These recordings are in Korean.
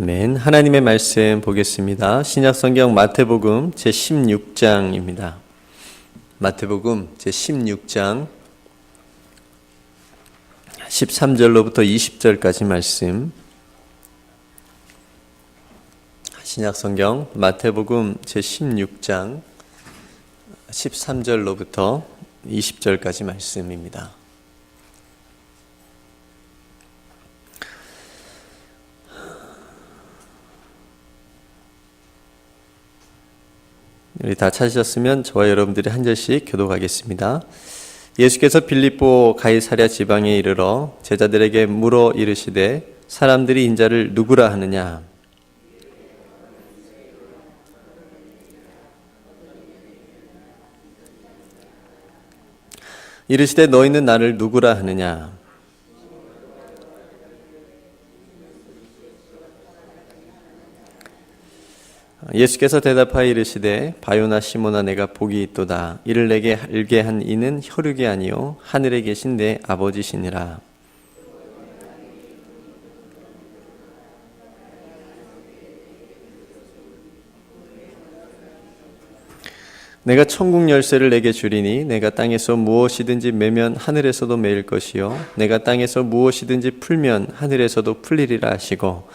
아멘. 하나님의 말씀 보겠습니다. 신약성경 마태복음 제16장입니다. 마태복음 제16장 13절로부터 20절까지 말씀. 신약성경 마태복음 제16장 13절로부터 20절까지 말씀입니다. 우리 다 찾으셨으면 저와 여러분들이 한 절씩 교독하겠습니다. 예수께서 빌립보 가이사랴 지방에 이르러 제자들에게 물어 이르시되 사람들이 인자를 누구라 하느냐? 이르시되 너희는 나를 누구라 하느냐? 예수께서 대답하여 이르시되 바요나 시몬아 내가 복이 있도다. 이를 내게 알게 한 이는 혈육이 아니요 하늘에 계신 내 아버지시니라. 내가 천국 열쇠를 내게 주리니 내가 땅에서 무엇이든지 매면 하늘에서도 매일 것이요 내가 땅에서 무엇이든지 풀면 하늘에서도 풀리리라 하시고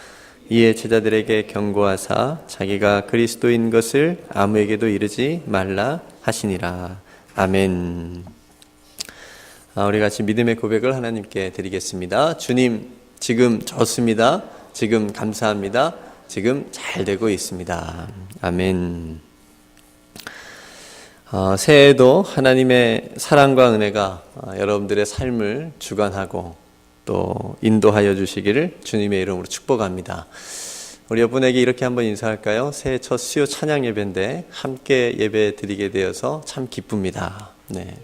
이에 제자들에게 경고하사 자기가 그리스도인 것을 아무에게도 이르지 말라 하시니라. 아멘. 우리 같이 믿음의 고백을 하나님께 드리겠습니다. 주님, 지금 좋습니다. 지금 감사합니다. 지금 잘 되고 있습니다. 아멘. 새해에도 하나님의 사랑과 은혜가 여러분들의 삶을 주관하고 또 인도하여 주시기를 주님의 이름으로 축복합니다. 우리 여러분에게 이렇게 한번 인사할까요? 새해 첫 수요 찬양 예배인데 함께 예배 드리게 되어서 참 기쁩니다. 네.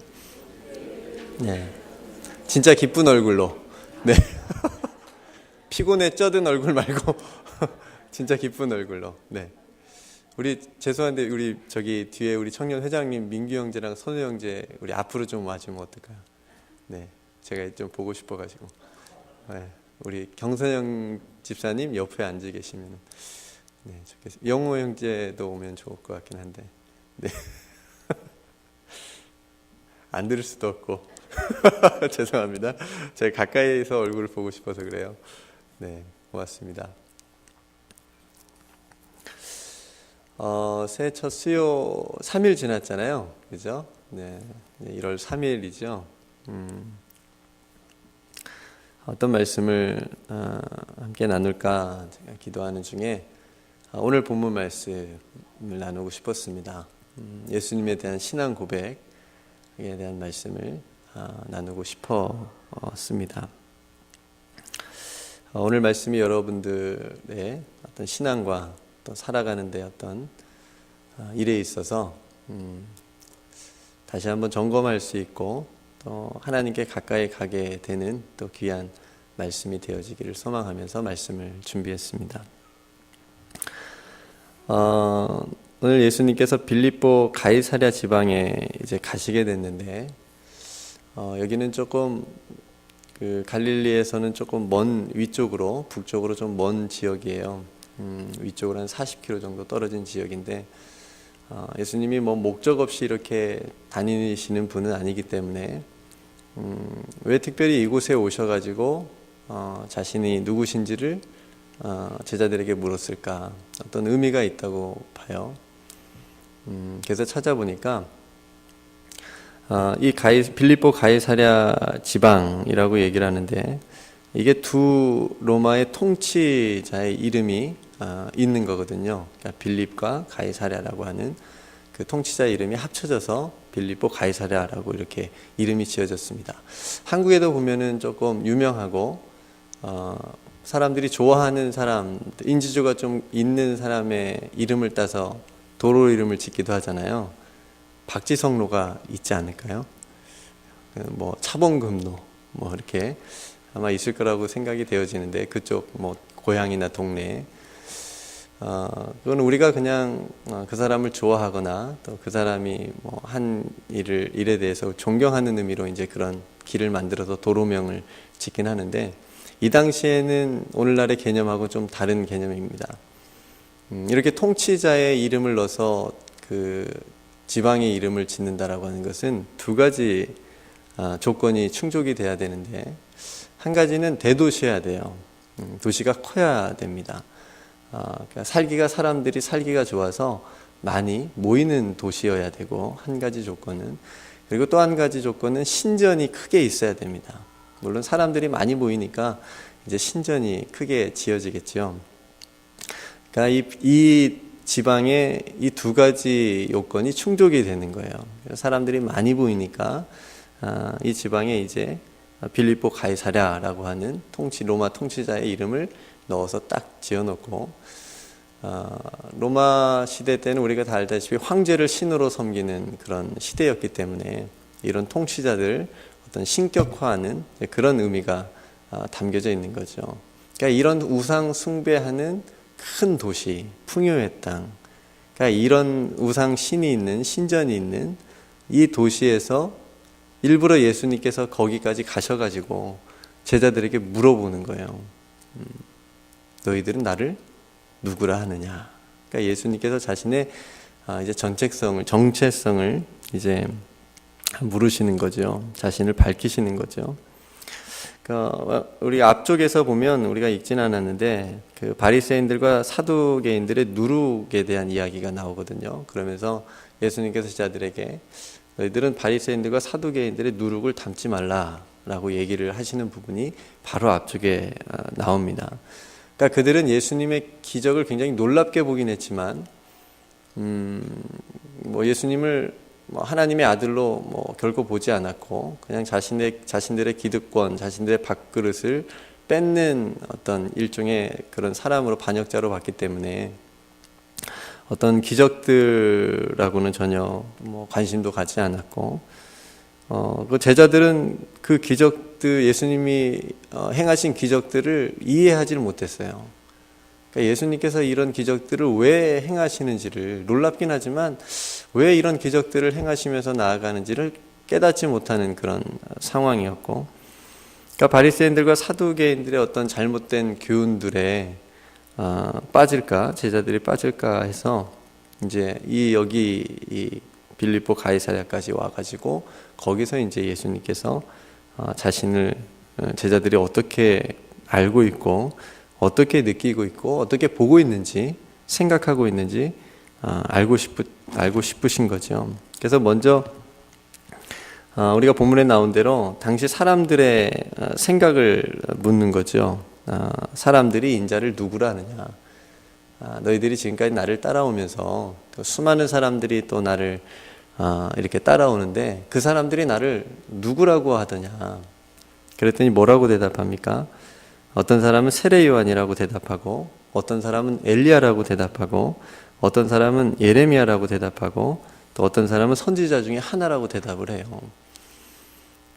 진짜 기쁜 얼굴로. 네. 피곤에 쩌든 얼굴 말고 진짜 기쁜 얼굴로. 네. 우리 죄송한데 우리 저기 뒤에 우리 청년 회장님 민규 형제랑 선우 형제 우리 앞으로 좀 와주면 어떨까요? 네. 제가 좀 보고 싶어가지고. 네, 우리 경선영 집사님 옆에 앉아 계시면 네, 좋겠습니다. 영호 형제도 오면 좋을 것 같긴 한데 네. 안 들을 수도 없고 죄송합니다. 제가 가까이서 얼굴을 보고 싶어서 그래요. 네, 고맙습니다. 새해 첫 수요 3일 지났잖아요. 그죠? 네, 1월 3일이죠. 어떤 말씀을 함께 나눌까 제가 기도하는 중에 오늘 본문 말씀을 나누고 싶었습니다. 예수님에 대한 신앙 고백에 대한 말씀을 나누고 싶었습니다. 오늘 말씀이 여러분들의 어떤 신앙과 또 살아가는 데 어떤 일에 있어서 다시 한번 점검할 수 있고 또 하나님께 가까이 가게 되는 또 귀한 말씀이 되어지기를 소망하면서 말씀을 준비했습니다. 오늘 예수님께서 빌립보 가이사랴 지방에 이제 가시게 됐는데 여기는 조금 그 갈릴리에서는 조금 먼 위쪽으로 북쪽으로 좀 먼 지역이에요. 위쪽으로 한 40km 정도 떨어진 지역인데 예수님이 뭐 목적 없이 이렇게 다니시는 분은 아니기 때문에 왜 특별히 이곳에 오셔가지고 자신이 누구신지를 제자들에게 물었을까? 어떤 의미가 있다고 봐요. 그래서 찾아보니까 이 빌립보 가이사랴 지방이라고 얘기를 하는데 이게 두 로마의 통치자의 이름이 있는 거거든요. 그러니까 빌립과 가이사랴라고 하는 그 통치자 이름이 합쳐져서 빌립보 가이사랴라고 이렇게 이름이 지어졌습니다. 한국에도 보면은 조금 유명하고 사람들이 좋아하는 사람, 인지도가 좀 있는 사람의 이름을 따서 도로 이름을 짓기도 하잖아요. 박지성로가 있지 않을까요? 뭐 차범금로 뭐 이렇게 아마 있을 거라고 생각이 되어지는데 그쪽 뭐 고향이나 동네에 그건 우리가 그냥 그 사람을 좋아하거나 또 그 사람이 뭐 한 일에 대해서 존경하는 의미로 이제 그런 길을 만들어서 도로명을 짓긴 하는데 이 당시에는 오늘날의 개념하고 좀 다른 개념입니다. 이렇게 통치자의 이름을 넣어서 그 지방의 이름을 짓는다라고 하는 것은 두 가지 조건이 충족이 돼야 되는데, 한 가지는 대도시여야 돼요. 도시가 커야 됩니다. 그러니까 사람들이 살기가 좋아서 많이 모이는 도시여야 되고, 한 가지 조건은. 그리고 또 한 가지 조건은 신전이 크게 있어야 됩니다. 물론 사람들이 많이 모이니까 이제 신전이 크게 지어지겠죠. 그러니까 이 지방에 이 두 가지 요건이 충족이 되는 거예요. 사람들이 많이 모이니까 이 지방에 이제 빌립보 가이사랴라고 하는 로마 통치자의 이름을 넣어서 딱 지어놓고, 로마 시대 때는 우리가 다 알다시피 황제를 신으로 섬기는 그런 시대였기 때문에 이런 통치자들 어떤 신격화하는 그런 의미가 담겨져 있는 거죠. 그러니까 이런 우상 숭배하는 큰 도시, 풍요의 땅, 그러니까 이런 우상 신이 있는, 신전이 있는 이 도시에서 일부러 예수님께서 거기까지 가셔가지고 제자들에게 물어보는 거예요. 너희들은 나를 누구라 하느냐? 그러니까 예수님께서 자신의 이제 정체성을 이제 물으시는 거죠. 자신을 밝히시는 거죠. 그러니까 우리 앞쪽에서 보면 우리가 읽진 않았는데 그 바리새인들과 사두개인들의 누룩에 대한 이야기가 나오거든요. 그러면서 예수님께서 제자들에게 너희들은 바리새인들과 사두개인들의 누룩을 담지 말라라고 얘기를 하시는 부분이 바로 앞쪽에 나옵니다. 그러니까 그들은 예수님의 기적을 굉장히 놀랍게 보긴 했지만, 예수님을 하나님의 아들로 결코 보지 않았고, 그냥 자신들의 기득권, 자신들의 밥그릇을 뺏는 어떤 일종의 그런 사람으로, 반역자로 봤기 때문에 어떤 기적들하고는 전혀 관심도 갖지 않았고, 그 제자들은 그 예수님이 행하신 기적들을 이해하지를 못했어요. 그러니까 예수님께서 이런 기적들을 왜 행하시는지를, 놀랍긴 하지만 왜 이런 기적들을 행하시면서 나아가는지를 깨닫지 못하는 그런 상황이었고, 그러니까 바리새인들과 사두개인들의 어떤 잘못된 교훈들에 제자들이 빠질까 해서 이제 이 빌립보 가이사랴까지 와가지고 거기서 이제 예수님께서 제자들이 어떻게 알고 있고, 어떻게 느끼고 있고, 어떻게 보고 있는지, 생각하고 있는지 알고 싶으신 거죠. 그래서 먼저 우리가 본문에 나온 대로 당시 사람들의 생각을 묻는 거죠. 사람들이 인자를 누구라 하느냐? 너희들이 지금까지 나를 따라오면서 또 수많은 사람들이 또 나를 이렇게 따라오는데 그 사람들이 나를 누구라고 하더냐? 그랬더니 뭐라고 대답합니까? 어떤 사람은 세례 요한이라고 대답하고, 어떤 사람은 엘리야라고 대답하고, 어떤 사람은 예레미야라고 대답하고, 또 어떤 사람은 선지자 중에 하나라고 대답을 해요.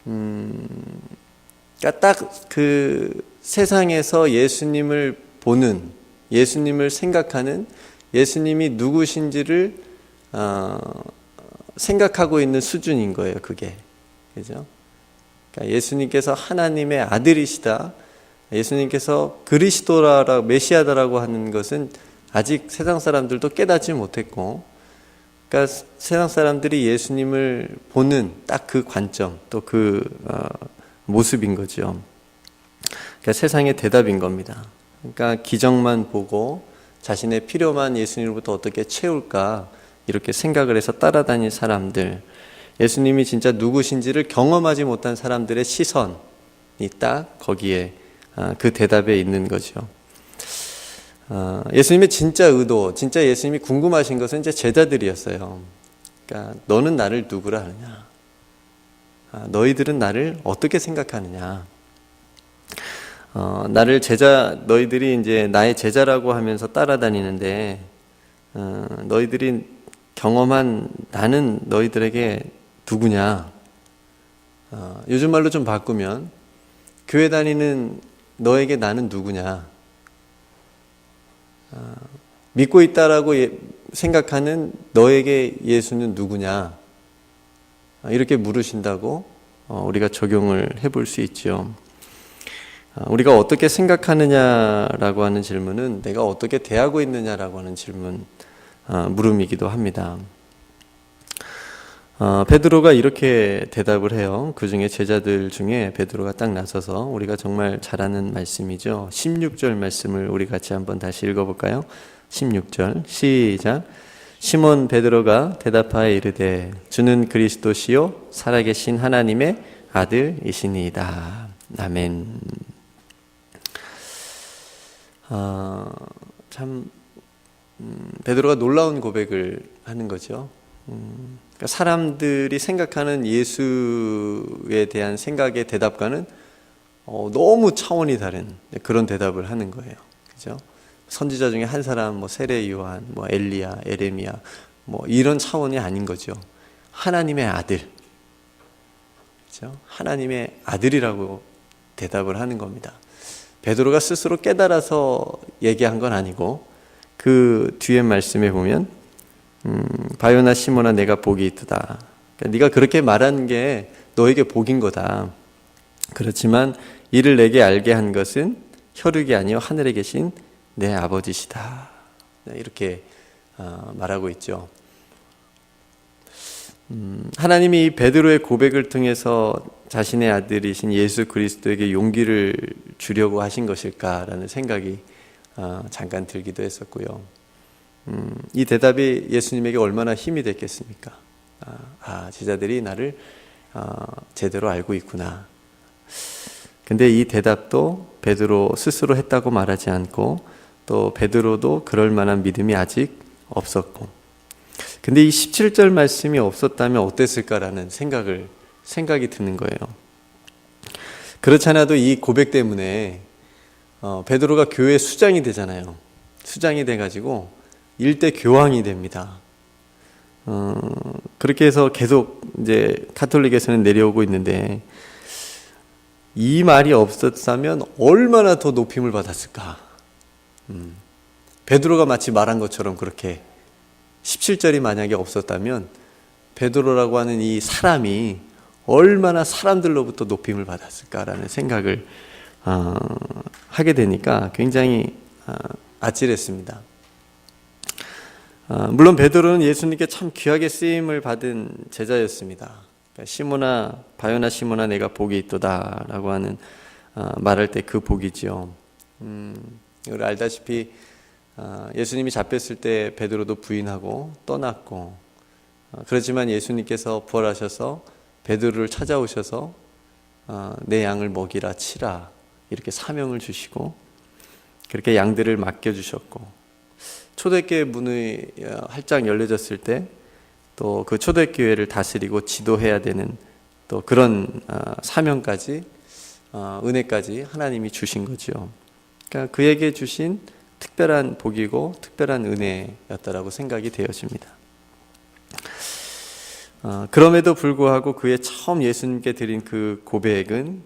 그러니까 딱 그 세상에서 예수님을 보는, 예수님을 생각하는, 예수님이 누구신지를 생각하고 있는 수준인 거예요, 그게. 그죠? 그러니까 예수님께서 하나님의 아들이시다, 예수님께서 그리스도라고, 메시아다라고 하는 것은 아직 세상 사람들도 깨닫지 못했고, 그러니까 세상 사람들이 예수님을 보는 딱 그 관점, 또 그 모습인 거죠. 그러니까 세상의 대답인 겁니다. 그러니까 기적만 보고 자신의 필요만 예수님으로부터 어떻게 채울까, 이렇게 생각을 해서 따라다닌 사람들, 예수님이 진짜 누구신지를 경험하지 못한 사람들의 시선이 딱 거기에 그 대답에 있는 거죠. 예수님의 진짜 의도, 진짜 예수님이 궁금하신 것은 이제 제자들이었어요. 그러니까 너는 나를 누구라 하느냐? 너희들은 나를 어떻게 생각하느냐? 너희들이 이제 나의 제자라고 하면서 따라다니는데, 너희들이 경험한 나는 너희들에게 누구냐? 요즘 말로 좀 바꾸면, 교회 다니는 너에게 나는 누구냐? 믿고 있다라고 생각하는 너에게 예수는 누구냐? 이렇게 물으신다고 우리가 적용을 해볼 수 있죠. 우리가 어떻게 생각하느냐라고 하는 질문은 내가 어떻게 대하고 있느냐라고 하는 물음이기도 합니다. 베드로가 이렇게 대답을 해요. 그 중에 제자들 중에 베드로가 딱 나서서 우리가 정말 잘 아는 말씀이죠. 16절 말씀을 우리 같이 한번 다시 읽어볼까요? 16절 시작. 시몬 베드로가 대답하여 이르되 주는 그리스도시요 살아계신 하나님의 아들이시니이다. 아멘. 베드로가 놀라운 고백을 하는 거죠. 그러니까 사람들이 생각하는 예수에 대한 생각의 대답과는 너무 차원이 다른 그런 대답을 하는 거예요. 그죠? 선지자 중에 한 사람, 세례 요한, 엘리야, 에레미야, 이런 차원이 아닌 거죠. 하나님의 아들, 그죠? 하나님의 아들이라고 대답을 하는 겁니다. 베드로가 스스로 깨달아서 얘기한 건 아니고 그 뒤에 말씀에 보면 바요나 시몬아 내가 복이 있도다. 그러니까 네가 그렇게 말한 게 너에게 복인 거다. 그렇지만 이를 내게 알게 한 것은 혈육이 아니요 하늘에 계신 내 아버지시다. 이렇게 말하고 있죠. 하나님이 이 베드로의 고백을 통해서 자신의 아들이신 예수 그리스도에게 용기를 주려고 하신 것일까라는 생각이 잠깐 들기도 했었고요. 이 대답이 예수님에게 얼마나 힘이 됐겠습니까? 제자들이 나를 제대로 알고 있구나. 근데 이 대답도 베드로 스스로 했다고 말하지 않고 또 베드로도 그럴 만한 믿음이 아직 없었고, 근데 이 17절 말씀이 없었다면 어땠을까라는 생각이 드는 거예요. 그렇지 않아도 이 고백 때문에 베드로가 교회 수장이 되잖아요. 수장이 돼가지고 일대 교황이 됩니다. 그렇게 해서 계속 이제 가톨릭에서는 내려오고 있는데, 이 말이 없었다면 얼마나 더 높임을 받았을까. 베드로가 마치 말한 것처럼 그렇게 17절이 만약에 없었다면 베드로라고 하는 이 사람이 얼마나 사람들로부터 높임을 받았을까라는 생각을 하게 되니까 굉장히 아찔했습니다. 물론 베드로는 예수님께 참 귀하게 쓰임을 받은 제자였습니다. 시몬아, 바요나 시몬아 내가 복이 있도다 라고 하는 말할 때 그 복이지요. 우리 알다시피 예수님이 잡혔을 때 베드로도 부인하고 떠났고, 그렇지만 예수님께서 부활하셔서 베드로를 찾아오셔서 내 양을 먹이라 치라 이렇게 사명을 주시고 그렇게 양들을 맡겨주셨고, 초대교회 문이 활짝 열려졌을 때 또 그 초대교회를 다스리고 지도해야 되는 또 그런 사명까지 은혜까지 하나님이 주신 거죠. 그러니까 그에게 주신 특별한 복이고 특별한 은혜였다라고 생각이 되어집니다. 그럼에도 불구하고 그의 처음 예수님께 드린 그 고백은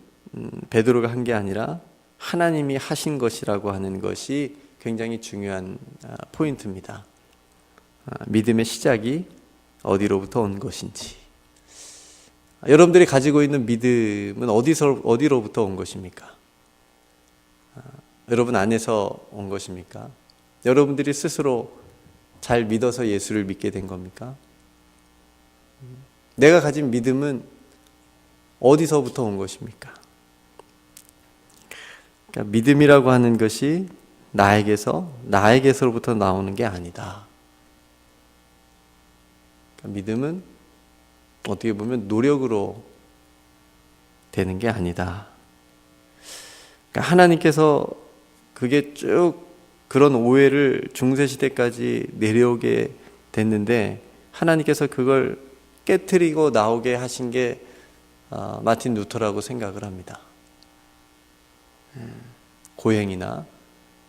베드로가 한 게 아니라 하나님이 하신 것이라고 하는 것이 굉장히 중요한 포인트입니다. 믿음의 시작이 어디로부터 온 것인지, 여러분들이 가지고 있는 믿음은 어디로부터 온 것입니까? 여러분 안에서 온 것입니까? 여러분들이 스스로 잘 믿어서 예수를 믿게 된 겁니까? 내가 가진 믿음은 어디서부터 온 것입니까? 그러니까 믿음이라고 하는 것이 나에게서로부터 나오는 게 아니다. 그러니까 믿음은 어떻게 보면 노력으로 되는 게 아니다. 그러니까 하나님께서 그게 쭉 그런 오해를 중세시대까지 내려오게 됐는데, 하나님께서 그걸 깨트리고 나오게 하신 게 마틴 루터라고 생각을 합니다. 고행이나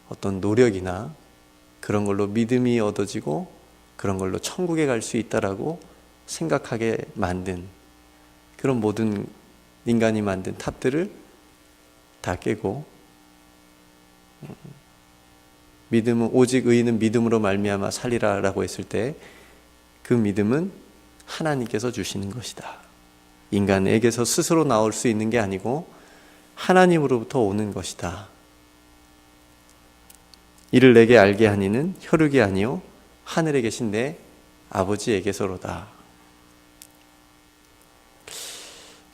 어떤 노력이나 그런 걸로 믿음이 얻어지고 그런 걸로 천국에 갈 수 있다라고 생각하게 만든, 그런 모든 인간이 만든 탑들을 다 깨고, 믿음은 오직 의인은 믿음으로 말미암아 살리라라고 했을 때 그 믿음은 하나님께서 주시는 것이다. 인간에게서 스스로 나올 수 있는 게 아니고 하나님으로부터 오는 것이다. 이를 내게 알게 하니는 혈육이 아니요 하늘에 계신 내 아버지에게서로다.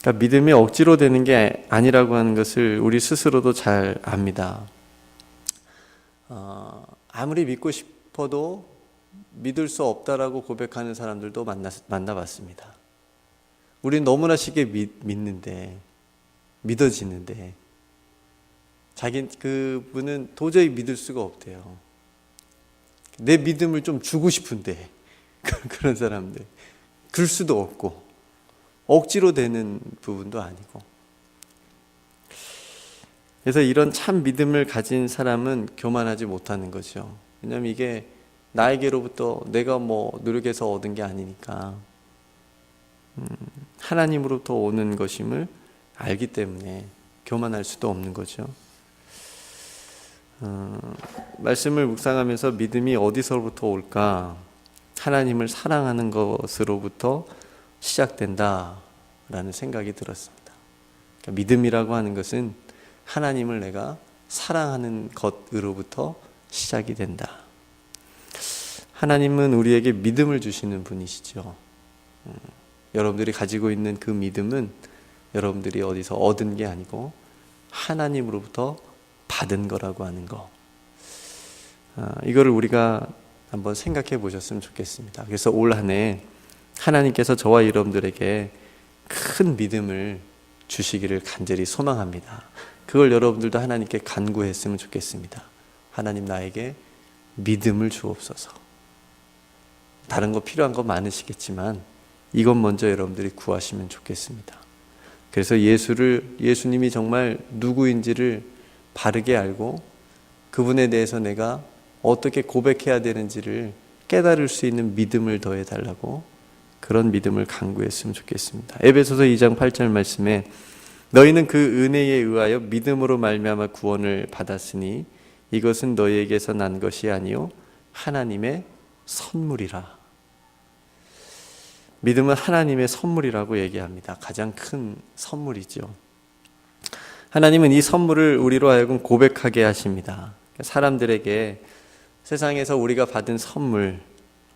그러니까 믿음이 억지로 되는 게 아니라고 하는 것을 우리 스스로도 잘 압니다. 아무리 믿고 싶어도 믿을 수 없다라고 고백하는 사람들도 만나봤습니다. 우리는 너무나 쉽게 믿는데, 믿어지는데, 그분은 도저히 믿을 수가 없대요. 내 믿음을 좀 주고 싶은데, 그런 사람들. 줄 수도 없고, 억지로 되는 부분도 아니고. 그래서 이런 참 믿음을 가진 사람은 교만하지 못하는 거죠. 왜냐하면 이게 나에게로부터 내가 노력해서 얻은 게 아니니까 하나님으로부터 오는 것임을 알기 때문에 교만할 수도 없는 거죠. 말씀을 묵상하면서 믿음이 어디서부터 올까? 하나님을 사랑하는 것으로부터 시작된다라는 생각이 들었습니다. 그러니까 믿음이라고 하는 것은 하나님을 내가 사랑하는 것으로부터 시작이 된다. 하나님은 우리에게 믿음을 주시는 분이시죠. 여러분들이 가지고 있는 그 믿음은 여러분들이 어디서 얻은 게 아니고 하나님으로부터 받은 거라고 하는 거. 이거를 우리가 한번 생각해 보셨으면 좋겠습니다. 그래서 올 한 해 하나님께서 저와 여러분들에게 큰 믿음을 주시기를 간절히 소망합니다. 그걸 여러분들도 하나님께 간구했으면 좋겠습니다. 하나님, 나에게 믿음을 주옵소서. 다른 거 필요한 거 많으시겠지만 이것 먼저 여러분들이 구하시면 좋겠습니다. 그래서 예수님이 정말 누구인지를 바르게 알고 그분에 대해서 내가 어떻게 고백해야 되는지를 깨달을 수 있는 믿음을 더해달라고, 그런 믿음을 간구했으면 좋겠습니다. 에베소서 2장 8절 말씀에 너희는 그 은혜에 의하여 믿음으로 말미암아 구원을 받았으니 이것은 너희에게서 난 것이 아니요 하나님의 선물이라. 믿음은 하나님의 선물이라고 얘기합니다. 가장 큰 선물이죠. 하나님은 이 선물을 우리로 하여금 고백하게 하십니다. 사람들에게 세상에서 우리가 받은 선물,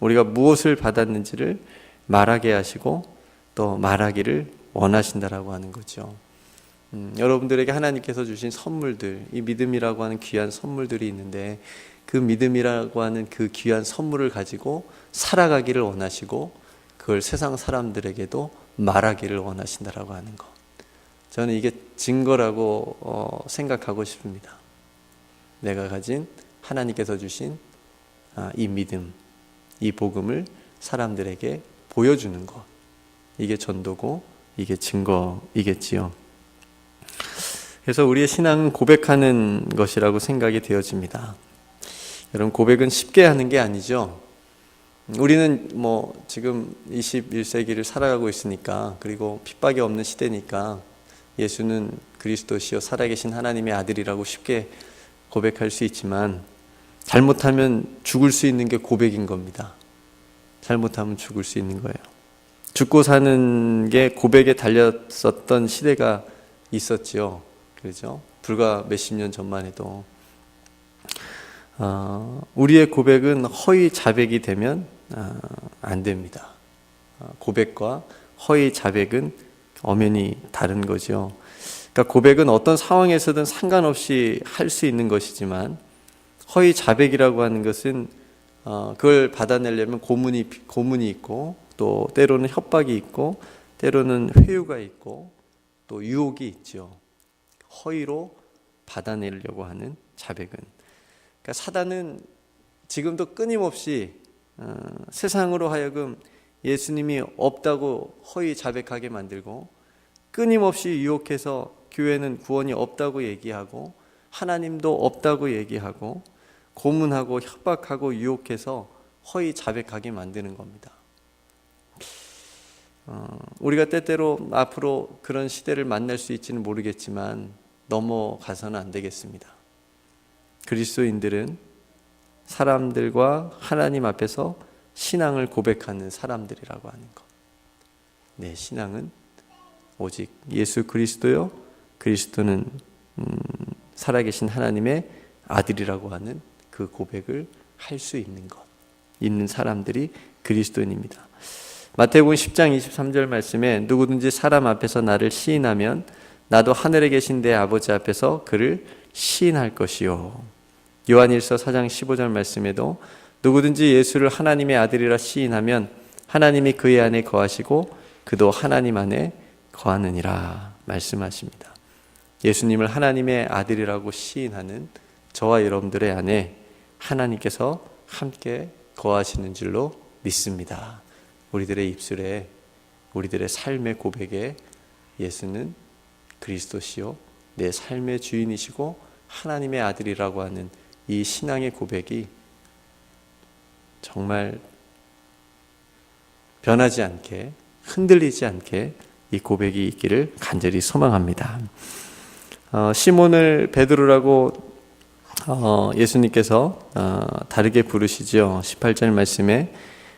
우리가 무엇을 받았는지를 말하게 하시고 또 말하기를 원하신다라고 하는 거죠. 여러분들에게 하나님께서 주신 선물들, 이 믿음이라고 하는 귀한 선물들이 있는데 그 믿음이라고 하는 그 귀한 선물을 가지고 살아가기를 원하시고 그걸 세상 사람들에게도 말하기를 원하신다라고 하는 것. 저는 이게 증거라고 생각하고 싶습니다. 내가 가진 하나님께서 주신 이 믿음, 이 복음을 사람들에게 보여주는 것. 이게 전도고 이게 증거이겠지요. 그래서 우리의 신앙은 고백하는 것이라고 생각이 되어집니다. 여러분, 고백은 쉽게 하는 게 아니죠. 우리는 지금 21세기를 살아가고 있으니까, 그리고 핍박이 없는 시대니까 예수는 그리스도시요 살아계신 하나님의 아들이라고 쉽게 고백할 수 있지만 잘못하면 죽을 수 있는 게 고백인 겁니다. 잘못하면 죽을 수 있는 거예요. 죽고 사는 게 고백에 달렸었던 시대가 있었지요. 그렇죠? 불과 몇십 년 전만 해도 우리의 고백은 허위 자백이 되면 안 됩니다. 고백과 허위 자백은 엄연히 다른 거죠. 그러니까 고백은 어떤 상황에서든 상관없이 할 수 있는 것이지만 허위 자백이라고 하는 것은 그걸 받아내려면 고문이 있고 또 때로는 협박이 있고 때로는 회유가 있고 또 유혹이 있죠. 허위로 받아내려고 하는 자백은. 그러니까 사단은 지금도 끊임없이 세상으로 하여금 예수님이 없다고 허위 자백하게 만들고 끊임없이 유혹해서 교회는 구원이 없다고 얘기하고 하나님도 없다고 얘기하고 고문하고 협박하고 유혹해서 허위 자백하게 만드는 겁니다. 우리가 때때로 앞으로 그런 시대를 만날 수 있지는 모르겠지만 넘어가서는 안 되겠습니다. 그리스도인들은 사람들과 하나님 앞에서 신앙을 고백하는 사람들이라고 하는 것. 내 신앙은 오직 예수 그리스도요 그리스도는 살아계신 하나님의 아들이라고 하는 그 고백을 할 수 있는 사람들이 그리스도인입니다. 마태복음 10장 23절 말씀에 누구든지 사람 앞에서 나를 시인하면 나도 하늘에 계신 내 아버지 앞에서 그를 시인할 것이요. 요한일서 4장 15절 말씀에도 누구든지 예수를 하나님의 아들이라 시인하면 하나님이 그의 안에 거하시고 그도 하나님 안에 거하느니라 말씀하십니다. 예수님을 하나님의 아들이라고 시인하는 저와 여러분들의 안에 하나님께서 함께 거하시는 줄로 믿습니다. 우리들의 입술에, 우리들의 삶의 고백에 예수는 그리스도시요 내 삶의 주인이시고 하나님의 아들이라고 하는 이 신앙의 고백이 정말 변하지 않게, 흔들리지 않게 이 고백이 있기를 간절히 소망합니다. 시몬을 베드로라고 예수님께서 다르게 부르시죠. 18절 말씀에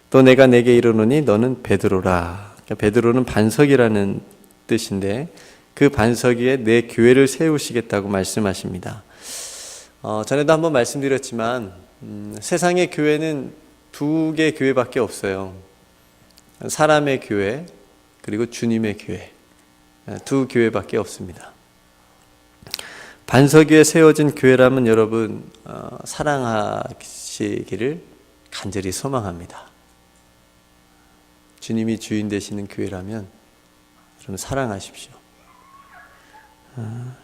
또 내가 내게 이르노니 너는 베드로라. 그러니까 베드로는 반석이라는 뜻인데 그 반석 위에 내 교회를 세우시겠다고 말씀하십니다. 전에도 한번 말씀드렸지만 세상의 교회는 두 개의 교회밖에 없어요. 사람의 교회 그리고 주님의 교회, 두 교회밖에 없습니다. 반석 위에 세워진 교회라면 여러분 사랑하시기를 간절히 소망합니다. 주님이 주인 되시는 교회라면 여러분 사랑하십시오.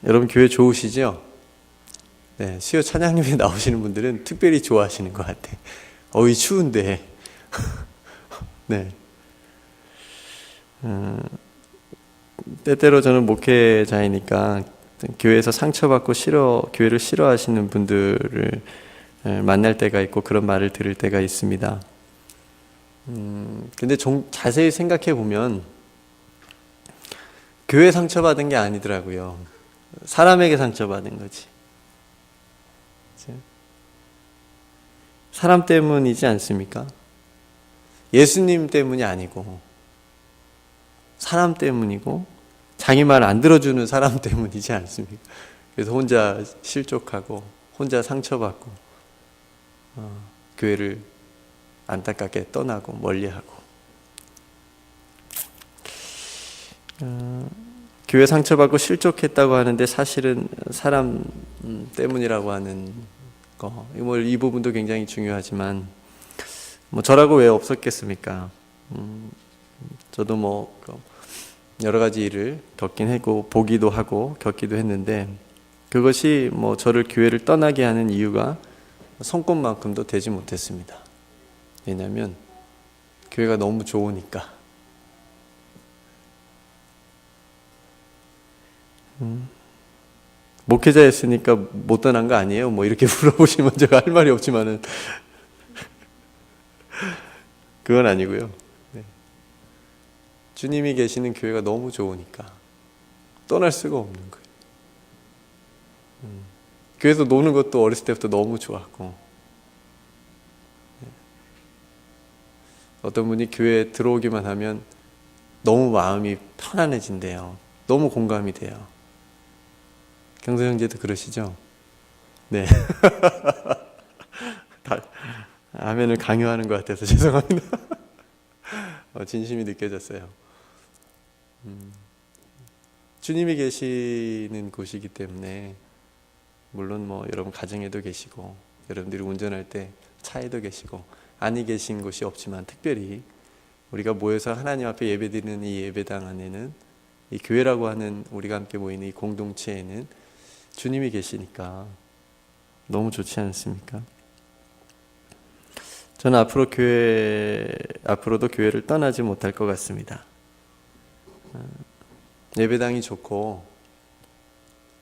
여러분 교회 좋으시죠? 네, 수요 찬양님이 나오시는 분들은 특별히 좋아하시는 것 같아. 어이 추운데. 네. 때때로 저는 목회자이니까 교회에서 상처받고 교회를 싫어하시는 분들을 만날 때가 있고 그런 말을 들을 때가 있습니다. 근데 자세히 생각해 보면 교회 상처받은 게 아니더라고요. 사람에게 상처받은 거지. 사람 때문이지 않습니까? 예수님 때문이 아니고 사람 때문이고 자기 말 안 들어주는 사람 때문이지 않습니까? 그래서 혼자 실족하고 혼자 상처받고 교회를 안타깝게 떠나고 멀리하고 교회 상처받고 실족했다고 하는데 사실은 사람 때문이라고 하는 거, 이 부분도 굉장히 중요하지만 저라고 왜 없었겠습니까? 저도 여러 가지 일을 겪긴 했고 보기도 하고 겪기도 했는데 그것이 저를 교회를 떠나게 하는 이유가 손꼽만큼도 되지 못했습니다. 왜냐하면 교회가 너무 좋으니까. 목회자였으니까 못 떠난 거 아니에요? 이렇게 물어보시면 제가 할 말이 없지만은 그건 아니고요. 네. 주님이 계시는 교회가 너무 좋으니까 떠날 수가 없는 거예요. 교회에서 노는 것도 어렸을 때부터 너무 좋았고 네. 어떤 분이 교회에 들어오기만 하면 너무 마음이 편안해진대요. 너무 공감이 돼요. 경서 형제도 그러시죠? 네. 아멘을 강요하는 것 같아서 죄송합니다. 진심이 느껴졌어요. 주님이 계시는 곳이기 때문에 물론 여러분 가정에도 계시고 여러분들이 운전할 때 차에도 계시고 아니 계신 곳이 없지만 특별히 우리가 모여서 하나님 앞에 예배드리는 이 예배당 안에는 이 교회라고 하는 우리가 함께 모이는 이 공동체에는 주님이 계시니까 너무 좋지 않습니까? 저는 앞으로도 교회를 떠나지 못할 것 같습니다. 예배당이 좋고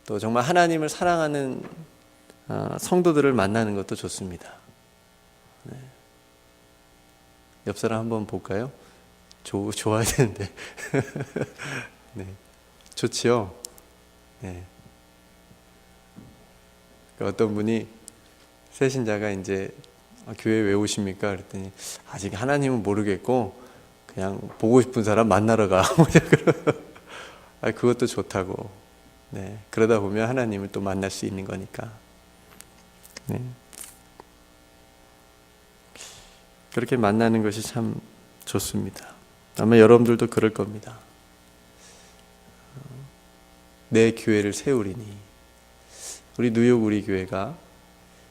또 정말 하나님을 사랑하는 성도들을 만나는 것도 좋습니다. 네. 옆 사람 한번 볼까요? 좋아야 되는데. 네. 좋지요? 네. 어떤 분이 새신자가 이제 교회 왜 오십니까? 그랬더니 아직 하나님은 모르겠고 그냥 보고 싶은 사람 만나러 가. 그것도 좋다고. 네, 그러다 보면 하나님을 또 만날 수 있는 거니까. 네. 그렇게 만나는 것이 참 좋습니다. 아마 여러분들도 그럴 겁니다. 내 교회를 세우리니, 우리 뉴욕 우리 교회가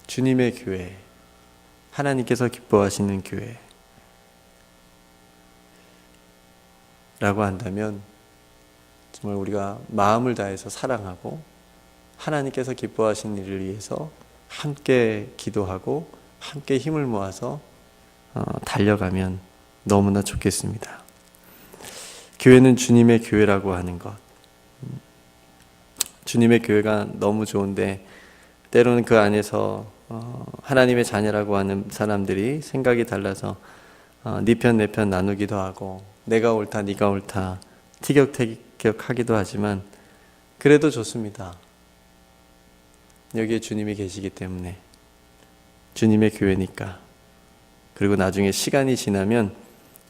주님의 교회, 하나님께서 기뻐하시는 교회라고 한다면 정말 우리가 마음을 다해서 사랑하고 하나님께서 기뻐하시는 일을 위해서 함께 기도하고 함께 힘을 모아서 달려가면 너무나 좋겠습니다. 교회는 주님의 교회라고 하는 것, 주님의 교회가 너무 좋은데 때로는 그 안에서 하나님의 자녀라고 하는 사람들이 생각이 달라서 네 편 내 편 나누기도 하고 내가 옳다 네가 옳다 티격태격하기도 하지만 그래도 좋습니다. 여기에 주님이 계시기 때문에 주님의 교회니까. 그리고 나중에 시간이 지나면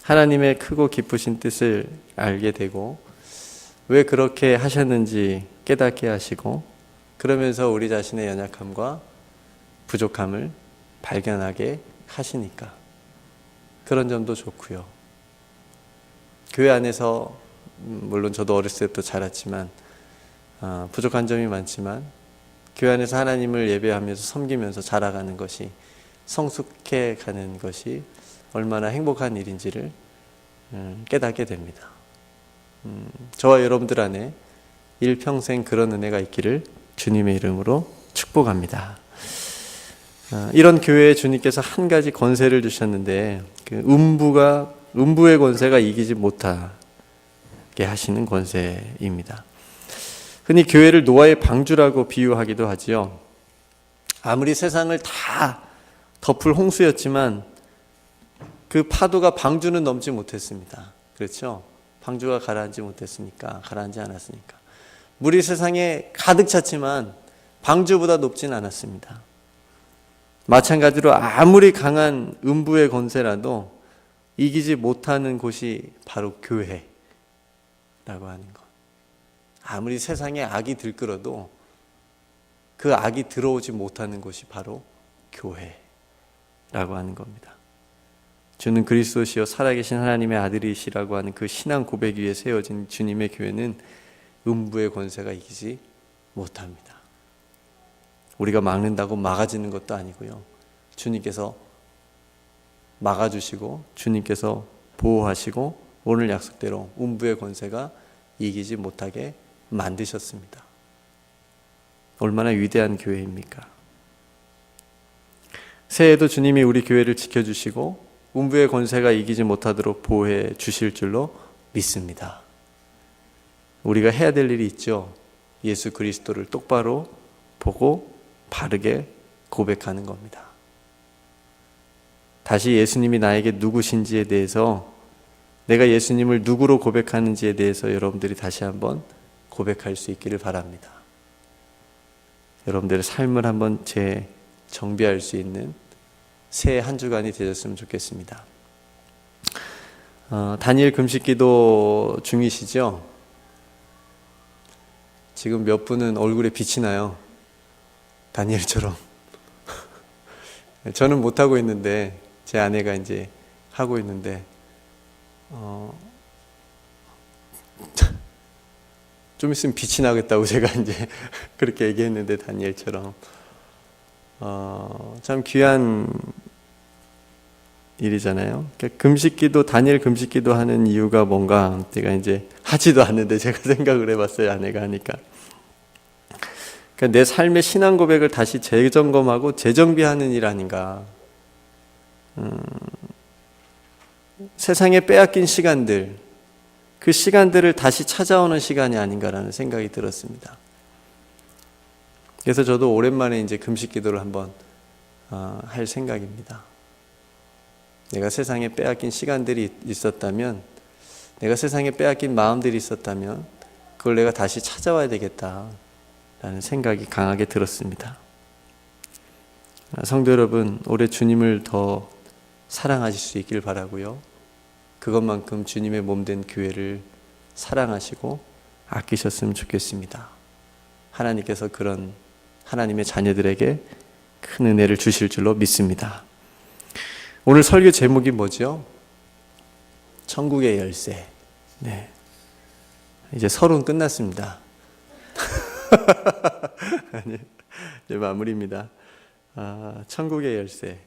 하나님의 크고 깊으신 뜻을 알게 되고 왜 그렇게 하셨는지 깨닫게 하시고 그러면서 우리 자신의 연약함과 부족함을 발견하게 하시니까 그런 점도 좋고요. 교회 안에서 물론 저도 어렸을 때부터 자랐지만 부족한 점이 많지만 교회 안에서 하나님을 예배하면서 섬기면서 자라가는 것이 성숙해 가는 것이 얼마나 행복한 일인지를 깨닫게 됩니다. 저와 여러분들 안에 일평생 그런 은혜가 있기를 주님의 이름으로 축복합니다. 이런 교회에 주님께서 한 가지 권세를 주셨는데 그 음부의 권세가 이기지 못하게 하시는 권세입니다. 흔히 교회를 노아의 방주라고 비유하기도 하지요. 아무리 세상을 다 덮을 홍수였지만 그 파도가 방주는 넘지 못했습니다. 그렇죠? 방주가 가라앉지 않았으니까. 물이 세상에 가득 찼지만 방주보다 높진 않았습니다. 마찬가지로 아무리 강한 음부의 권세라도 이기지 못하는 곳이 바로 교회라고 하는 것. 아무리 세상에 악이 들끓어도 그 악이 들어오지 못하는 곳이 바로 교회라고 하는 겁니다. 주는 그리스도시요 살아계신 하나님의 아들이시라고 하는 그 신앙 고백 위에 세워진 주님의 교회는 음부의 권세가 이기지 못합니다. 우리가 막는다고 막아지는 것도 아니고요. 주님께서 막아주시고 주님께서 보호하시고 오늘 약속대로 음부의 권세가 이기지 못하게 만드셨습니다. 얼마나 위대한 교회입니까? 새해에도 주님이 우리 교회를 지켜주시고 음부의 권세가 이기지 못하도록 보호해 주실 줄로 믿습니다. 우리가 해야 될 일이 있죠. 예수 그리스도를 똑바로 보고 바르게 고백하는 겁니다. 다시 예수님이 나에게 누구신지에 대해서 내가 예수님을 누구로 고백하는지에 대해서 여러분들이 다시 한번 고백할 수 있기를 바랍니다. 여러분들의 삶을 한번 재정비할 수 있는 새해 한 주간이 되셨으면 좋겠습니다. 다니엘 금식기도 중이시죠? 지금 몇 분은 얼굴에 빛이 나요. 다니엘처럼. 저는 못하고 있는데 제 아내가 이제 하고 있는데 좀 있으면 빛이 나겠다고 제가 이제 그렇게 얘기했는데 다니엘처럼 참 귀한 일이잖아요. 금식기도 다니엘 금식기도 하는 이유가 뭔가 제가 이제 하지도 않는데 제가 생각을 해봤어요. 아내가 하니까. 그러니까 내 삶의 신앙 고백을 다시 재점검하고 재정비하는 일 아닌가. 세상에 빼앗긴 시간들, 그 시간들을 다시 찾아오는 시간이 아닌가라는 생각이 들었습니다. 그래서 저도 오랜만에 이제 금식 기도를 한번 할 생각입니다. 내가 세상에 빼앗긴 시간들이 있었다면, 내가 세상에 빼앗긴 마음들이 있었다면 그걸 내가 다시 찾아와야 되겠다라는 생각이 강하게 들었습니다. 성도 여러분, 올해 주님을 더 사랑하실 수 있기를 바라고요. 그것만큼 주님의 몸된 교회를 사랑하시고 아끼셨으면 좋겠습니다. 하나님께서 그런 하나님의 자녀들에게 큰 은혜를 주실 줄로 믿습니다. 오늘 설교 제목이 뭐죠? 천국의 열쇠. 네. 이제 설은 끝났습니다. 아니, 이제 마무리입니다. 천국의 열쇠.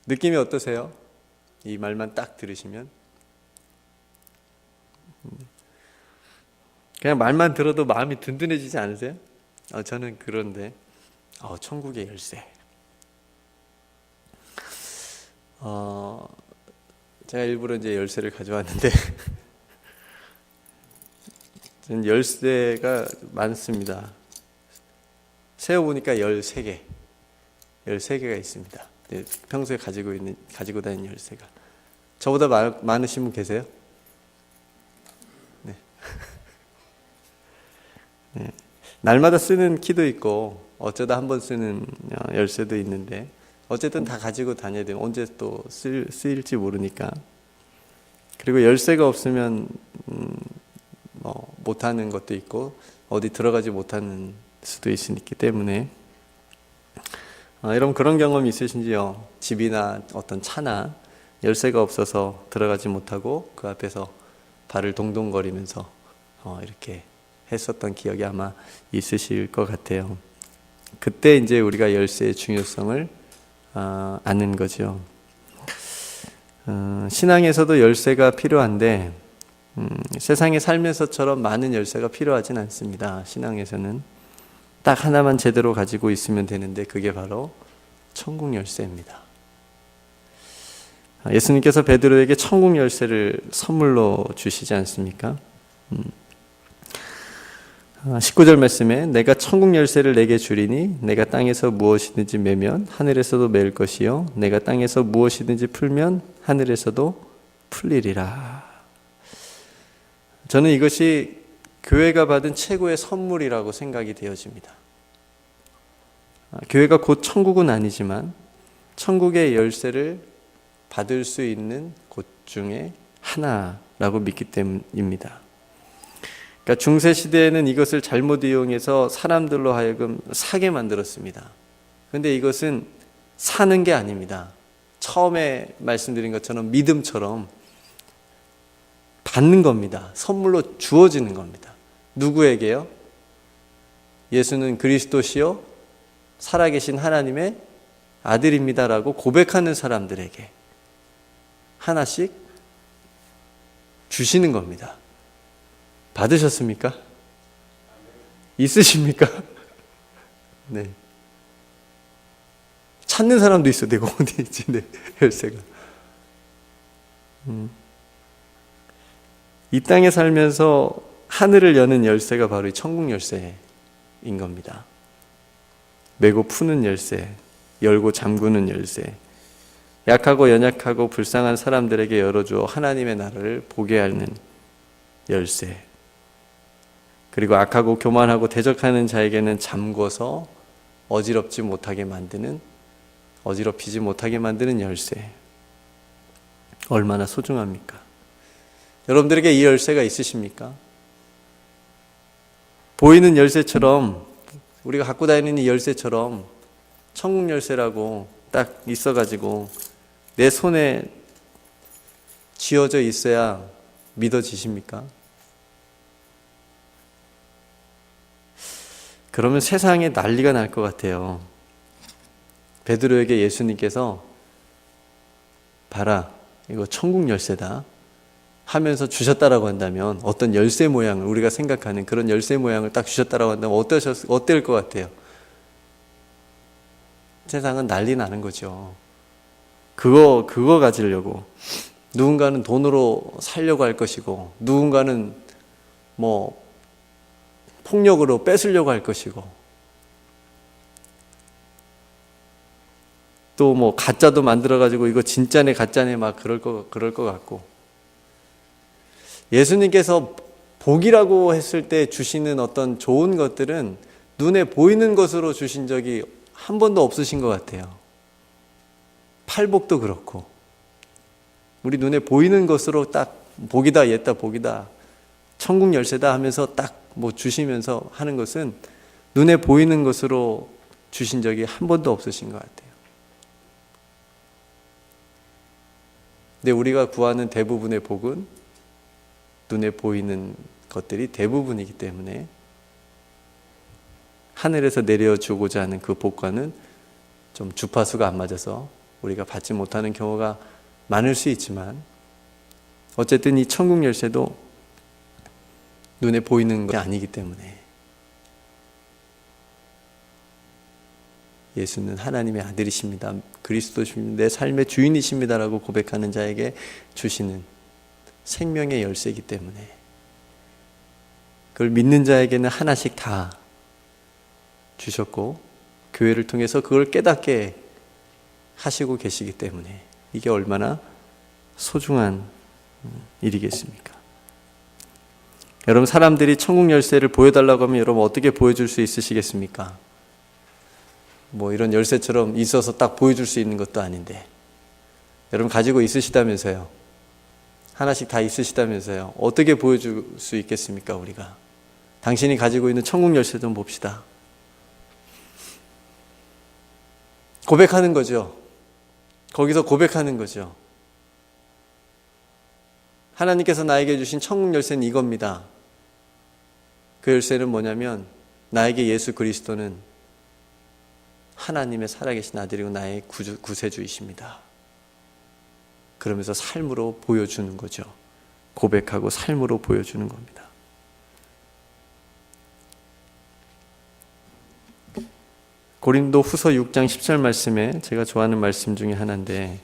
느낌이 어떠세요? 이 말만 딱 들으시면? 그냥 말만 들어도 마음이 든든해지지 않으세요? 저는 그런데 천국의 열쇠. 제가 일부러 이제 열쇠를 가져왔는데 저는 열쇠가 많습니다. 세어보니까 13개가 있습니다. 평소에 가지고 다니는 열쇠가. 저보다 많으신 분 계세요? 네. 네. 날마다 쓰는 키도 있고 어쩌다 한번 쓰는 열쇠도 있는데 어쨌든 다 가지고 다녀야 돼요. 언제 또 쓰일지 모르니까. 그리고 열쇠가 없으면 못하는 것도 있고 어디 들어가지 못하는 수도 있기 때문에 여러분 그런 경험 있으신지요? 집이나 어떤 차나 열쇠가 없어서 들어가지 못하고 그 앞에서 발을 동동거리면서 이렇게 했었던 기억이 아마 있으실 것 같아요. 그때 이제 우리가 열쇠의 중요성을 아는 거죠. 신앙에서도 열쇠가 필요한데 세상에 살면서처럼 많은 열쇠가 필요하진 않습니다. 신앙에서는 딱 하나만 제대로 가지고 있으면 되는데 그게 바로 천국 열쇠입니다. 예수님께서 베드로에게 천국 열쇠를 선물로 주시지 않습니까? 19절 말씀에 내가 천국 열쇠를 내게 주리니 내가 땅에서 무엇이든지 매면 하늘에서도 매일 것이요 내가 땅에서 무엇이든지 풀면 하늘에서도 풀리리라. 저는 이것이 교회가 받은 최고의 선물이라고 생각이 되어집니다. 교회가 곧 천국은 아니지만 천국의 열쇠를 받을 수 있는 곳 중에 하나라고 믿기 때문입니다. 그러니까 중세시대에는 이것을 잘못 이용해서 사람들로 하여금 사게 만들었습니다. 그런데 이것은 사는 게 아닙니다. 처음에 말씀드린 것처럼 믿음처럼 받는 겁니다. 선물로 주어지는 겁니다. 누구에게요? 예수는 그리스도시요 살아계신 하나님의 아들입니다라고 고백하는 사람들에게 하나씩 주시는 겁니다. 받으셨습니까? 있으십니까? 네. 찾는 사람도 있어. 내가 어디 있지? 내 열쇠가. 이 땅에 살면서 하늘을 여는 열쇠가 바로 이 천국 열쇠인 겁니다. 매고 푸는 열쇠, 열고 잠그는 열쇠, 약하고 연약하고 불쌍한 사람들에게 열어주어 하나님의 나라를 보게 하는 열쇠, 그리고 악하고 교만하고 대적하는 자에게는 잠궈서 어지럽히지 못하게 만드는 열쇠. 얼마나 소중합니까? 여러분들에게 이 열쇠가 있으십니까? 보이는 열쇠처럼 우리가 갖고 다니는 이 열쇠처럼 천국 열쇠라고 딱 있어가지고 내 손에 쥐어져 있어야 믿어지십니까? 그러면 세상에 난리가 날 것 같아요. 베드로에게 예수님께서 봐라, 이거 천국 열쇠다 하면서 주셨다라고 한다면 어떤 열쇠 모양을 우리가 생각하는 그런 열쇠 모양을 딱 주셨다라고 한다면 어떨 것 같아요? 세상은 난리 나는 거죠. 그거 가지려고 누군가는 돈으로 살려고 할 것이고 누군가는 폭력으로 뺏으려고 할 것이고 또 가짜도 만들어가지고 이거 진짜네 가짜네 막 그럴 것 같고 예수님께서 복이라고 했을 때 주시는 어떤 좋은 것들은 눈에 보이는 것으로 주신 적이 한 번도 없으신 것 같아요. 팔복도 그렇고 우리 눈에 보이는 것으로 딱 복이다 옛다 복이다 천국 열쇠다 하면서 딱 주시면서 하는 것은 눈에 보이는 것으로 주신 적이 한 번도 없으신 것 같아요. 근데 우리가 구하는 대부분의 복은 눈에 보이는 것들이 대부분이기 때문에 하늘에서 내려주고자 하는 그 복과는 좀 주파수가 안 맞아서 우리가 받지 못하는 경우가 많을 수 있지만, 어쨌든 이 천국 열쇠도 눈에 보이는 것이 아니기 때문에 예수는 하나님의 아들이십니다, 그리스도십니다, 내 삶의 주인이십니다라고 고백하는 자에게 주시는 생명의 열쇠이기 때문에 그걸 믿는 자에게는 하나씩 다 주셨고, 교회를 통해서 그걸 깨닫게 하시고 계시기 때문에 이게 얼마나 소중한 일이겠습니까? 여러분, 사람들이 천국 열쇠를 보여달라고 하면 여러분 어떻게 보여줄 수 있으시겠습니까? 뭐 이런 열쇠처럼 있어서 딱 보여줄 수 있는 것도 아닌데, 여러분 가지고 있으시다면서요. 하나씩 다 있으시다면서요. 어떻게 보여줄 수 있겠습니까? 우리가 당신이 가지고 있는 천국 열쇠 좀 봅시다. 고백하는 거죠. 거기서 고백하는 거죠. 하나님께서 나에게 주신 천국 열쇠는 이겁니다. 그 열쇠는 뭐냐면, 나에게 예수 그리스도는 하나님의 살아계신 아들이고 나의 구세주이십니다. 그러면서 삶으로 보여주는 거죠. 고백하고 삶으로 보여주는 겁니다. 고린도 후서 6장 10절 말씀에 제가 좋아하는 말씀 중에 하나인데,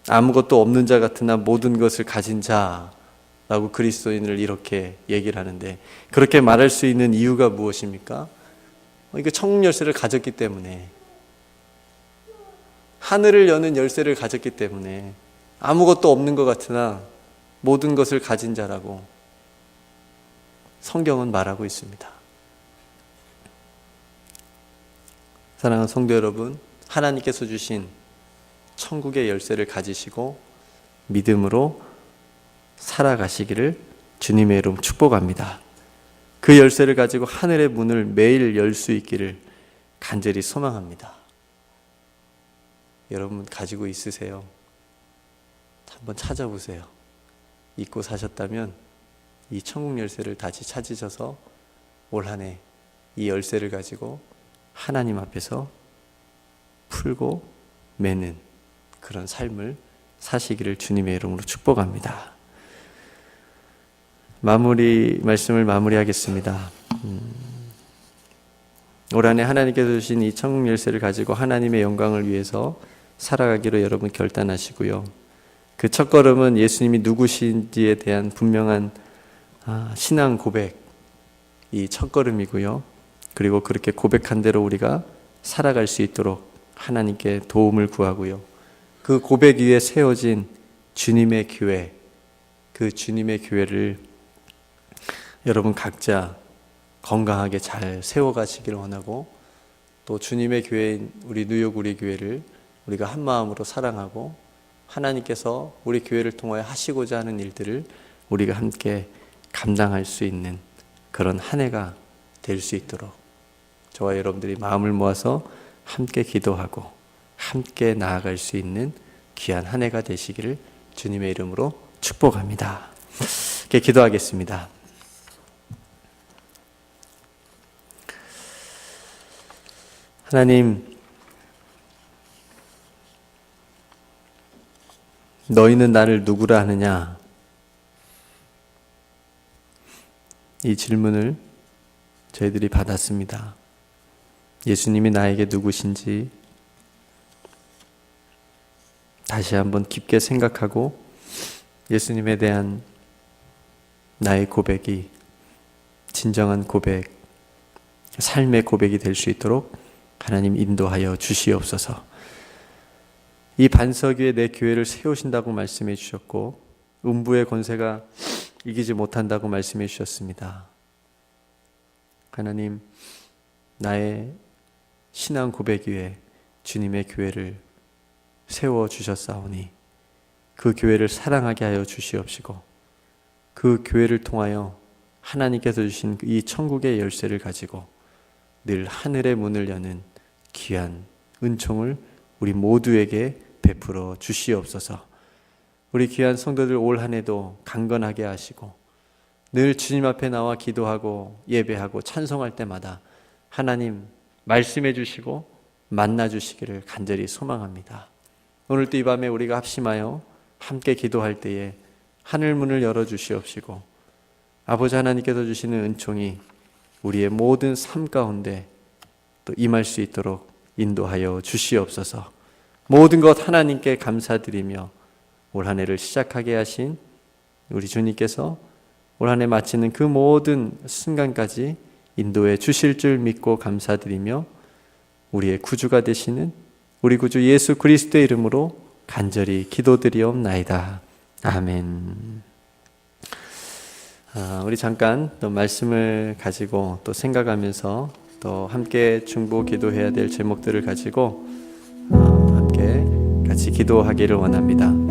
아무것도 없는 자 같으나 모든 것을 가진 자라고 그리스도인을 이렇게 얘기를 하는데, 그렇게 말할 수 있는 이유가 무엇입니까? 이거 천국 열쇠를 가졌기 때문에, 하늘을 여는 열쇠를 가졌기 때문에 아무것도 없는 것 같으나 모든 것을 가진 자라고 성경은 말하고 있습니다. 사랑하는 성도 여러분, 하나님께서 주신 천국의 열쇠를 가지시고 믿음으로 살아가시기를 주님의 이름 축복합니다. 그 열쇠를 가지고 하늘의 문을 매일 열 수 있기를 간절히 소망합니다. 여러분 가지고 있으세요? 한번 찾아보세요. 잊고 사셨다면 이 천국 열쇠를 다시 찾으셔서 올 한 해 이 열쇠를 가지고 하나님 앞에서 풀고 매는 그런 삶을 사시기를 주님의 이름으로 축복합니다. 말씀을 마무리하겠습니다. 올 한 해 하나님께서 주신 이 천국 열쇠를 가지고 하나님의 영광을 위해서 살아가기로 여러분 결단하시고요. 그 첫걸음은 예수님이 누구신지에 대한 분명한 신앙 고백이 첫걸음이고요. 그리고 그렇게 고백한 대로 우리가 살아갈 수 있도록 하나님께 도움을 구하고요. 그 고백 위에 세워진 주님의 교회, 그 주님의 교회를 여러분 각자 건강하게 잘 세워가시기를 원하고, 또 주님의 교회인 우리 뉴욕 우리 교회를 우리가 한 마음으로 사랑하고 하나님께서 우리 교회를 통하여 하시고자 하는 일들을 우리가 함께 감당할 수 있는 그런 한 해가 될 수 있도록 저와 여러분들이 마음을 모아서 함께 기도하고 함께 나아갈 수 있는 귀한 한 해가 되시기를 주님의 이름으로 축복합니다. 이렇게 기도하겠습니다. 하나님, 너희는 나를 누구라 하느냐? 이 질문을 저희들이 받았습니다. 예수님이 나에게 누구신지 다시 한번 깊게 생각하고 예수님에 대한 나의 고백이 진정한 고백, 삶의 고백이 될 수 있도록 하나님 인도하여 주시옵소서. 이 반석 위에 내 교회를 세우신다고 말씀해 주셨고 음부의 권세가 이기지 못한다고 말씀해 주셨습니다. 하나님, 나의 신앙 고백 위에 주님의 교회를 세워주셨사오니 그 교회를 사랑하게 하여 주시옵시고 그 교회를 통하여 하나님께서 주신 이 천국의 열쇠를 가지고 늘 하늘의 문을 여는 귀한 은총을 우리 모두에게 베풀어 주시옵소서. 우리 귀한 성도들 올 한 해도 강건하게 하시고 늘 주님 앞에 나와 기도하고 예배하고 찬송할 때마다 하나님 말씀해 주시고 만나 주시기를 간절히 소망합니다. 오늘도 이 밤에 우리가 합심하여 함께 기도할 때에 하늘 문을 열어 주시옵시고 아버지 하나님께서 주시는 은총이 우리의 모든 삶 가운데 또 임할 수 있도록 인도하여 주시옵소서. 모든 것 하나님께 감사드리며 올 한 해를 시작하게 하신 우리 주님께서 올 한 해 마치는 그 모든 순간까지 인도해 주실 줄 믿고 감사드리며 우리의 구주가 되시는 우리 구주 예수 그리스도의 이름으로 간절히 기도드리옵나이다. 아멘. 우리 잠깐 또 말씀을 가지고 또 생각하면서 또 함께 중보 기도해야 될 제목들을 가지고 함께 같이 기도하기를 원합니다.